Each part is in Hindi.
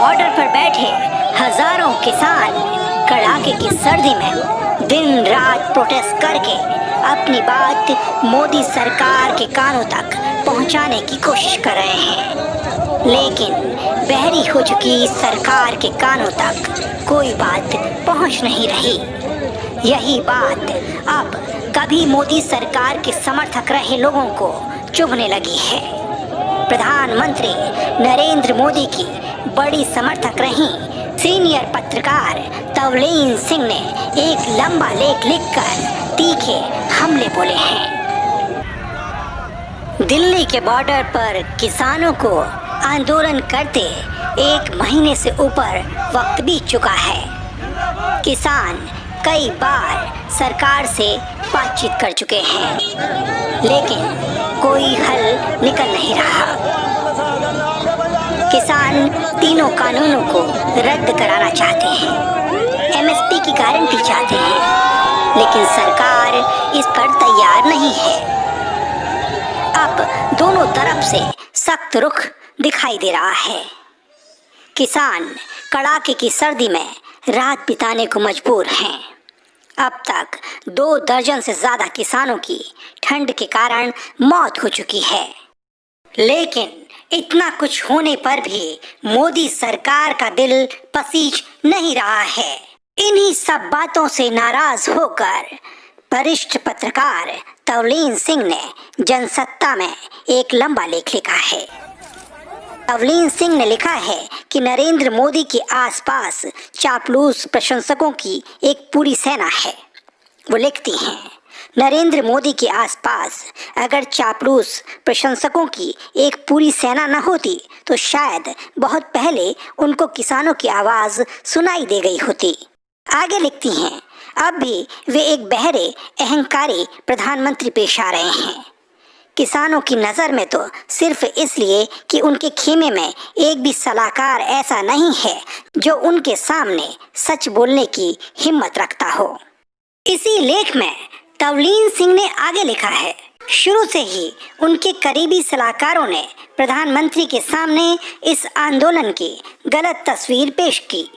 बॉर्डर पर बैठे हजारों किसान कड़ाके की सर्दी में दिन रात प्रोटेस्ट करके अपनी बात मोदी सरकार के कानों तक पहुंचाने की कोशिश कर रहे हैं, लेकिन बहरी हो चुकी सरकार के कानों तक कोई बात पहुंच नहीं रही। यही बात अब कभी मोदी सरकार के समर्थक रहे लोगों को चुभने लगी है। प्रधानमंत्री नरेंद्र मोदी की बड़ी समर्थक रही सीनियर पत्रकार तवलीन सिंह ने एक लंबा लेख लिखकर तीखे हमले बोले हैं। दिल्ली के बॉर्डर पर किसानों को आंदोलन करते 1 महीने से ऊपर वक्त बीत चुका है। किसान कई बार सरकार से बातचीत कर चुके हैं, लेकिन कोई हल निकल नहीं रहा। किसान तीनों कानूनों को रद्द कराना चाहते हैं, एमएसपी की गारंटी चाहते हैं, लेकिन सरकार इस पर तैयार नहीं है। अब दोनों तरफ से सख्त रुख दिखाई दे रहा है। किसान कड़ाके की सर्दी में रात बिताने को मजबूर हैं। अब तक 2 दर्जन से ज्यादा किसानों की ठंड के कारण मौत हो चुकी है, लेकिन इतना कुछ होने पर भी मोदी सरकार का दिल पसीज नहीं रहा है। इन्हीं सब बातों से नाराज होकर वरिष्ठ पत्रकार तवलीन सिंह ने जनसत्ता में एक लंबा लेख लिखा है। तवलीन सिंह ने लिखा है कि नरेंद्र मोदी के आसपास चापलूस प्रशंसकों की एक पूरी सेना है। वो लिखती हैं, नरेंद्र मोदी के आसपास अगर चापलूस प्रशंसकों की एक पूरी सेना न होती तो शायद बहुत पहले उनको किसानों की आवाज़ सुनाई दे गई होती। आगे लिखती हैं, अब भी वे एक बहरे अहंकारी प्रधानमंत्री पेश आ रहे हैं। किसानों की नज़र में तो सिर्फ इसलिए कि उनके खेमे में एक भी सलाहकार ऐसा नहीं है जो उनके सामने सच बोलने की हिम्मत रखता हो। इसी लेख में तवलीन सिंह ने आगे लिखा है, शुरू से ही उनके करीबी सलाहकारों ने प्रधानमंत्री के सामने इस आंदोलन की गलत तस्वीर पेश की।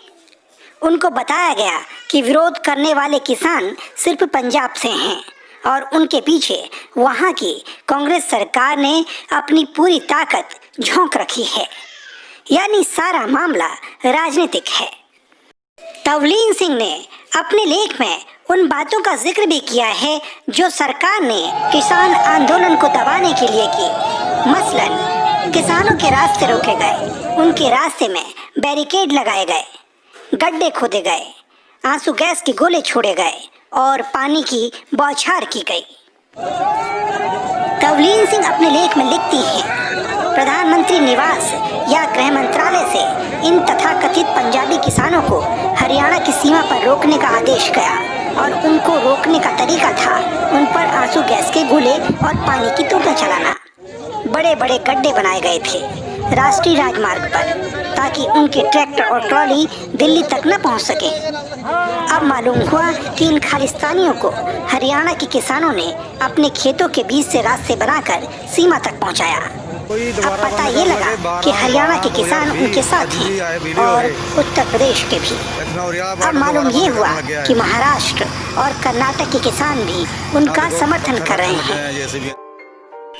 उनको बताया गया कि विरोध करने वाले किसान सिर्फ पंजाब से हैं और उनके पीछे वहाँ की कांग्रेस सरकार ने अपनी पूरी ताकत झोंक रखी है, यानी सारा मामला राजनीतिक है। तवलीन सिंह ने अपने लेख में उन बातों का जिक्र भी किया है जो सरकार ने किसान आंदोलन को दबाने के लिए की। मसलन किसानों के रास्ते रोके गए, उनके रास्ते में बैरिकेड लगाए गए, गड्ढे खोदे गए, आंसू गैस के गोले छोड़े गए और पानी की बौछार की गई। तवलीन सिंह अपने लेख में लिखती हैं, प्रधानमंत्री निवास या गृह मंत्रालय से इन तथाकथित पंजाबी किसानों को हरियाणा की सीमा पर रोकने का आदेश गया और उनको रोकने का तरीका था उन पर आंसू गैस के गोले और पानी की तोपें चलाना। बड़े बड़े गड्ढे बनाए गए थे राष्ट्रीय राजमार्ग पर ताकि उनके ट्रैक्टर और ट्रॉली दिल्ली तक न पहुंच सके। अब मालूम हुआ कि इन खालिस्तानियों को हरियाणा के किसानों ने अपने खेतों के बीच से रास्ते बनाकर सीमा तक पहुंचाया। अब पता ये लगा कि हरियाणा के किसान उनके साथ हैं और उत्तर प्रदेश के भी। अब मालूम ये हुआ कि महाराष्ट्र और कर्नाटक के किसान भी उनका समर्थन कर रहे हैं।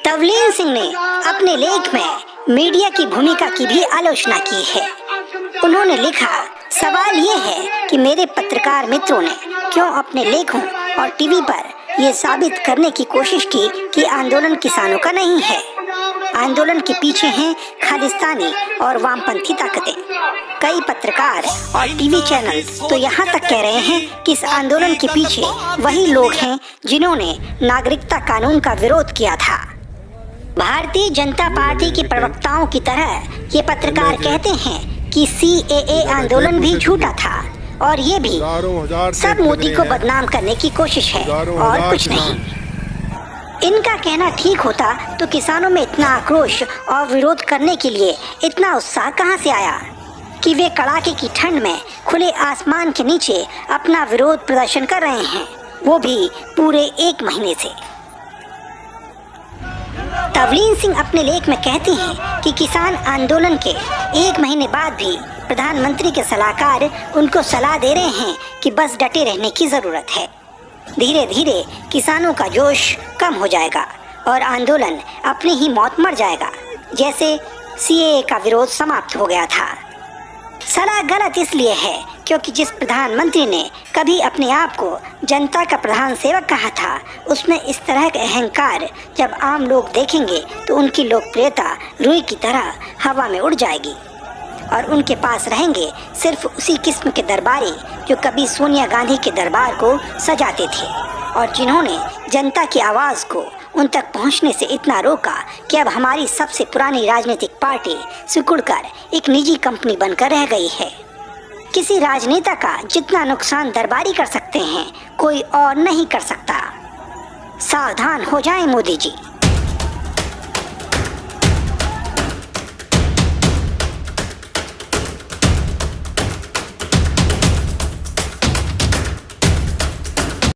तवलीन सिंह ने अपने लेख में मीडिया की भूमिका की भी आलोचना की है। उन्होंने लिखा, सवाल ये है कि मेरे पत्रकार मित्रों ने क्यों अपने लेखों और टीवी पर ये साबित करने की कोशिश की कि आंदोलन किसानों का नहीं है। आंदोलन के पीछे हैं खालिस्तानी और वामपंथी ताकतें। कई पत्रकार और टीवी चैनल तो यहाँ तक कह रहे हैं कि इस आंदोलन के पीछे वही लोग हैं जिन्होंने नागरिकता कानून का विरोध किया था। भारतीय जनता पार्टी के प्रवक्ताओं की तरह ये पत्रकार कहते हैं कि CAA आंदोलन भी झूठा था और ये भी सब मोदी को बदनाम करने की कोशिश है और कुछ नहीं। इनका कहना ठीक होता तो किसानों में इतना आक्रोश और विरोध करने के लिए इतना उत्साह कहां से आया कि वे कड़ाके की ठंड में खुले आसमान के नीचे अपना विरोध प्रदर्शन कर रहे हैं, वो भी पूरे 1 महीने से। तवलीन सिंह अपने लेख में कहती हैं कि किसान आंदोलन के 1 महीने बाद भी प्रधानमंत्री के सलाहकार उनको सलाह दे रहे हैं कि बस डटे रहने की जरूरत है। धीरे धीरे किसानों का जोश कम हो जाएगा और आंदोलन अपनी ही मौत मर जाएगा, जैसे सीएए का विरोध समाप्त हो गया था। सलाह गलत इसलिए है क्योंकि जिस प्रधानमंत्री ने कभी अपने आप को जनता का प्रधान सेवक कहा था, उसमें इस तरह का अहंकार जब आम लोग देखेंगे तो उनकी लोकप्रियता रुई की तरह हवा में उड़ जाएगी और उनके पास रहेंगे सिर्फ उसी किस्म के दरबारी जो कभी सोनिया गांधी के दरबार को सजाते थे और जिन्होंने जनता की आवाज़ को उन तक पहुंचने से इतना रोका कि अब हमारी सबसे पुरानी राजनीतिक पार्टी सिकुड़कर एक निजी कंपनी बनकर रह गई है। किसी राजनेता का जितना नुकसान दरबारी कर सकते हैं, कोई और नहीं कर सकता। सावधान हो जाएं मोदी जी।